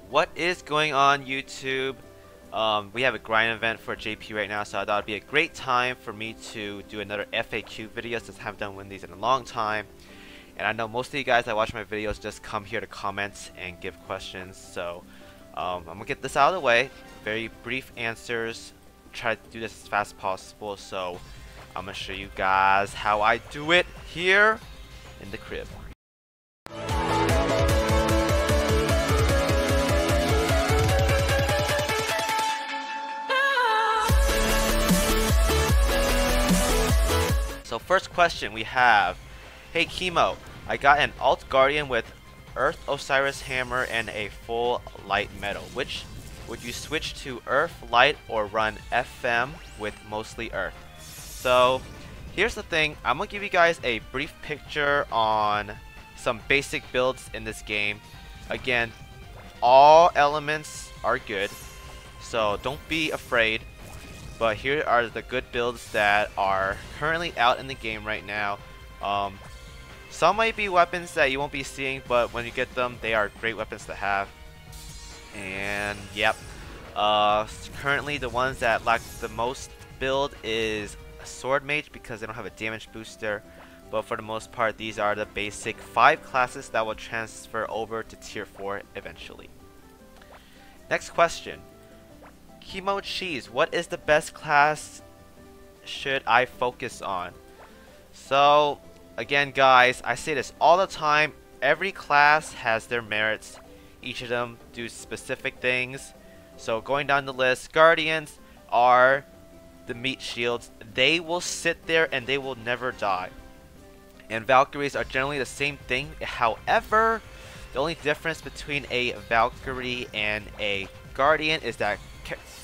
What is going on, YouTube? We have a grind event for JP right now, so I thought it'd be a great time for me to do another FAQ video since I haven't done one of these in a long time. And I know most of you guys that watch my videos just come here to comment and give questions, so I'm gonna get this out of the way. Very brief answers. Try to do this as fast as possible, so I'm gonna show you guys how I do it here in the crib. So first question we have, hey Kimo, I got an Alt Guardian with Earth Osiris Hammer and a full light metal. Which would you switch to, Earth, Light, or run FM with mostly Earth? So here's the thing, I'm gonna give you guys a brief picture on some basic builds in this game. Again, all elements are good, so don't be afraid. But here are the good builds that are currently out in the game right now. Some might be weapons that you won't be seeing, but when you get them, they are great weapons to have. And yep, currently the ones that lack the most build is a Sword Mage because they don't have a damage booster. But for the most part, these are the basic 5 classes that will transfer over to tier 4 eventually. Next question. KimoCheese, what is the best class should I focus on? So again guys, I say this all the time, every class has their merits. Each of them do specific things. So going down the list, Guardians are the meat shields. They will sit there and they will never die. And Valkyries are generally the same thing. However, the only difference between a Valkyrie and a Guardian is that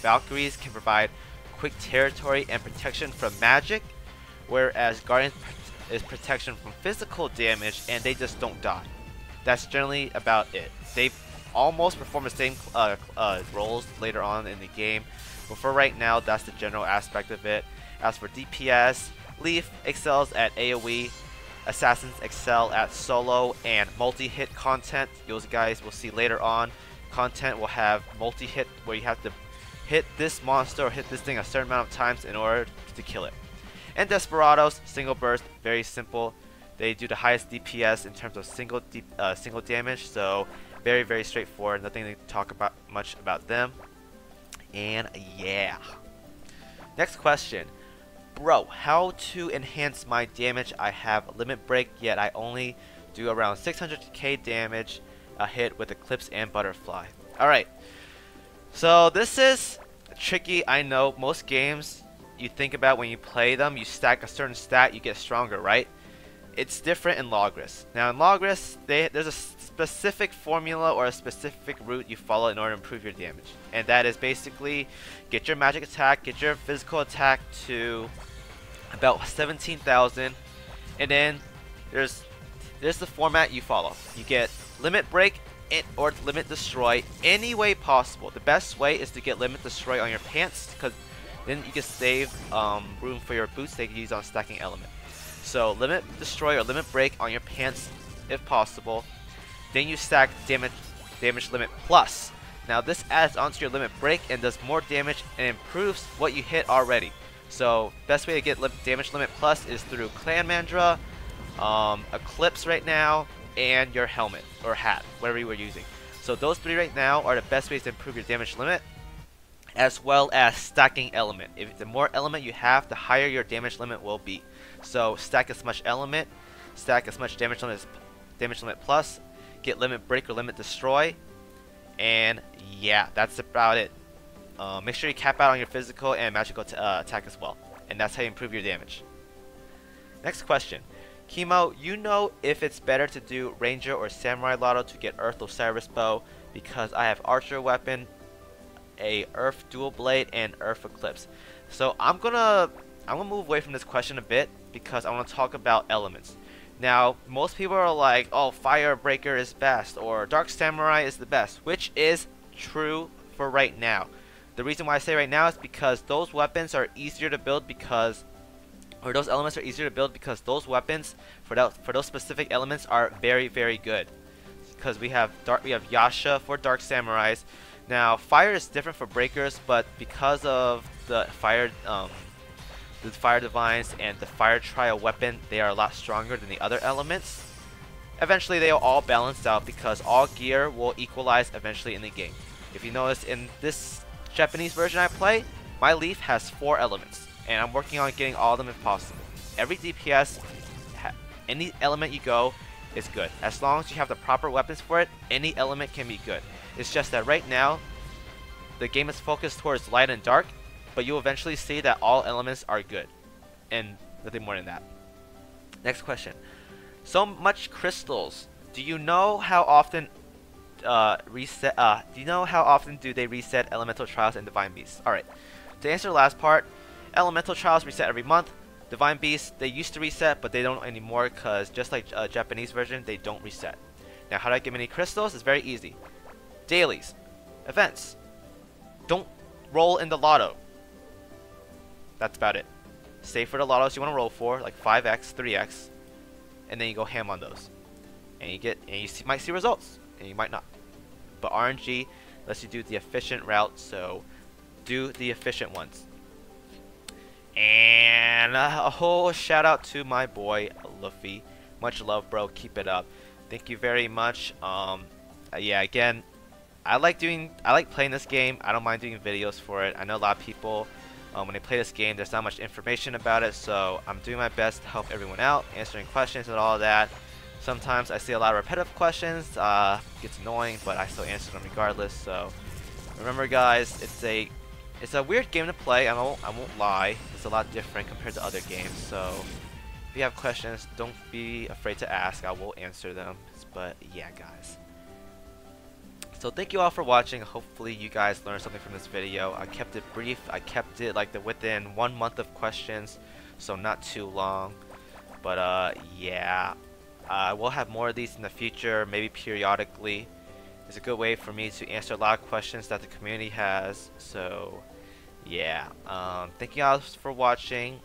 Valkyries can provide quick territory and protection from magic, whereas Guardians is protection from physical damage and they just don't die. That's generally about it. They almost perform the same roles later on in the game, but for right now, that's the general aspect of it. As for DPS, Leaf excels at AoE, Assassins excel at solo and multi-hit content. You guys will see later on. Content will have multi-hit where you have to hit this monster or hit this thing a certain amount of times in order to kill it. And Desperados, single burst, very simple. They do the highest DPS in terms of single damage, so very straightforward. Nothing to talk about much about them. And yeah. Next question. Bro, how to enhance my damage? I have limit break, yet I only do around 600k damage a hit with Eclipse and Butterfly. Alright. So this is tricky, I know. Most games you think about when you play them, you stack a certain stat, you get stronger, right? It's different in Logres. Now in Logres, there's a specific formula or a specific route you follow in order to improve your damage. And that is basically get your magic attack, get your physical attack to about 17,000, and then there's the format you follow. You get limit break or limit destroy any way possible. The best way is to get limit destroy on your pants, because then you can save room for your boots that you can use on stacking element. So limit destroy or limit break on your pants if possible. Then you stack damage limit plus. Now this adds onto your limit break and does more damage and improves what you hit already. So best way to get damage limit plus is through Clan Mandra, Eclipse right now, and your helmet or hat, whatever you were using. So those 3 right now are the best ways to improve your damage limit, as well as stacking element. If the more element you have, the higher your damage limit will be. So stack as much element, stack as much damage limit plus, get limit break or limit destroy, and yeah, that's about it. Make sure you cap out on your physical and magical attack as well, and that's how you improve your damage. Next question. Kimo, you know if it's better to do Ranger or Samurai Lotto to get Earth Osiris Bow, because I have Archer Weapon, a Earth Dual Blade, and Earth Eclipse. So I'm gonna move away from this question a bit because I want to talk about elements. Now, most people are like, oh, Firebreaker is best, or Dark Samurai is the best, which is true for right now. The reason why I say right now is because those weapons are easier to build those elements are easier to build because those weapons for those specific elements are very good. because we have Yasha for Dark Samurais. Now fire is different for breakers, but because of the fire divines and the fire trial weapon, they are a lot stronger than the other elements. Eventually they'll all balance out because all gear will equalize eventually in the game. If you notice, in this Japanese version I play, my Leaf has 4 elements, and I'm working on getting all of them if possible. Every DPS, any element you go is good. As long as you have the proper weapons for it, any element can be good. It's just that right now, the game is focused towards light and dark, but you'll eventually see that all elements are good, and nothing more than that. Next question. So much crystals. Do you know how often do you know how often do they reset Elemental Trials and Divine Beasts? Alright, to answer the last part, Elemental Trials reset every month. Divine Beasts, they used to reset, but they don't anymore because just like Japanese version, they don't reset. Now, how do I get many crystals? It's very easy. Dailies, events. Don't roll in the lotto. That's about it. Save for the lottos you want to roll for, like 5x, 3x, and then you go ham on those. And you might see results, and you might not. But RNG lets you do the efficient route, so do the efficient ones. And a whole shout out to my boy Luffy. Much love, bro. Keep it up. Thank you very much. Yeah, again, I like playing this game. I don't mind doing videos for it. I know a lot of people, when they play this game, there's not much information about it, so I'm doing my best to help everyone out, answering questions and all that. Sometimes I see a lot of repetitive questions. Gets annoying, but I still answer them regardless. So remember, guys, it's a weird game to play. I won't lie. It's a lot different compared to other games. So if you have questions, don't be afraid to ask. I will answer them. But yeah, guys. So thank you all for watching. Hopefully you guys learned something from this video. I kept it brief. I kept it like within 1 month of questions, so not too long. But yeah, we'll have more of these in the future, maybe periodically. It's a good way for me to answer a lot of questions that the community has. So yeah, thank you guys for watching.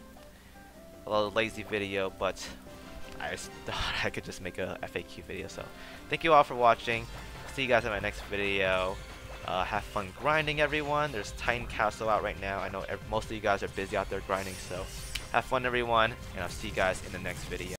A little lazy video, but I just thought I could just make a FAQ video. So thank you all for watching. See you guys in my next video. Have fun grinding, everyone. There's Titan Castle out right now. I know most of you guys are busy out there grinding, so have fun, everyone, and I'll see you guys in the next video.